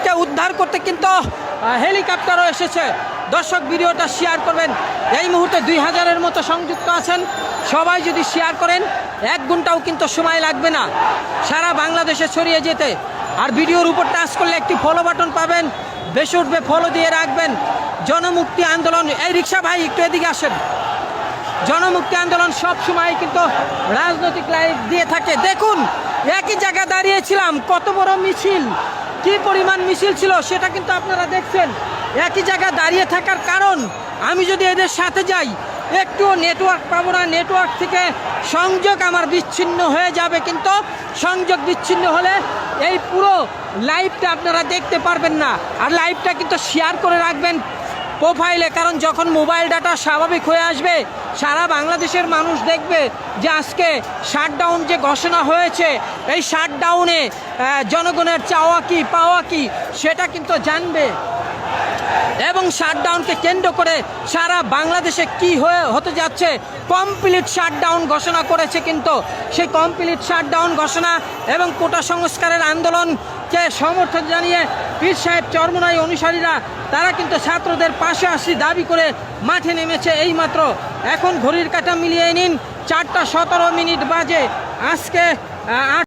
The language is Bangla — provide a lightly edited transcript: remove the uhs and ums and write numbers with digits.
কে উদ্ধার করতে কিন্তু হেলিকপ্টারও এসেছে। দর্শক ভিডিওটা শেয়ার করবেন। এই মুহূর্তে 2000-এর মতো সংযুক্ত আছেন। সবাই যদি শেয়ার করেন 1 ঘন্টাও কিন্তু সময় লাগবে না সারা বাংলাদেশে ছড়িয়ে যেতে। আর ভিডিওর উপর টাচ করলে একটি ফলো বাটন পাবেন, বেশি উঠবে, ফলো দিয়ে রাখবেন। জনমুক্তি আন্দোলন, এই রিক্সা ভাই একটু এদিকে আসেন। জনমুক্তি আন্দোলন সব সময় কিন্তু রাজনৈতিক লাইভ দিয়ে থাকে। দেখুন একই জায়গায় দাঁড়িয়েছিলাম, কত বড় মিছিল, কি পরিমাণ মিছিল ছিল সেটা কিন্তু আপনারা দেখছেন। একই জায়গায় দাঁড়িয়ে থাকার কারণ, আমি যদি এদের সাথে যাই একটুও নেটওয়ার্ক পাবো না, নেটওয়ার্ক থেকে সংযোগ আমার বিচ্ছিন্ন হয়ে যাবে। কিন্তু সংযোগ বিচ্ছিন্ন হলে এই পুরো লাইভটা আপনারা দেখতে পারবেন না। আর লাইভটা কিন্তু শেয়ার করে রাখবেন প্রোফাইলে, কারণ যখন মোবাইল ডাটা স্বাভাবিক হয়ে আসবে সারা বাংলাদেশের মানুষ দেখবে যে আজকে শাটডাউন যে ঘোষণা হয়েছে, এই শাটডাউনে জনগণের চাওয়া কি পাওয়া কি সেটা কিন্তু জানবে। এবং শাটডাউনকে কেন্দ্র করে সারা বাংলাদেশে কি হতে যাচ্ছে, কমপ্লিট শাটডাউন ঘোষণা করেছে। কিন্তু সেই কমপ্লিট শাটডাউন ঘোষণা এবং কোটা সংস্কারের আন্দোলনকে সমর্থন জানিয়ে পীর সাহেব চরমোনাই অনুসারীরা তারা কিন্তু ছাত্রদের পাশে আসি দাবি করে মাঠে নেমেছে এইমাত্র। এখন ঘড়ির কাঁটা মিলিয়ে নিন 4টা 17 মিনিট বাজে। আজকে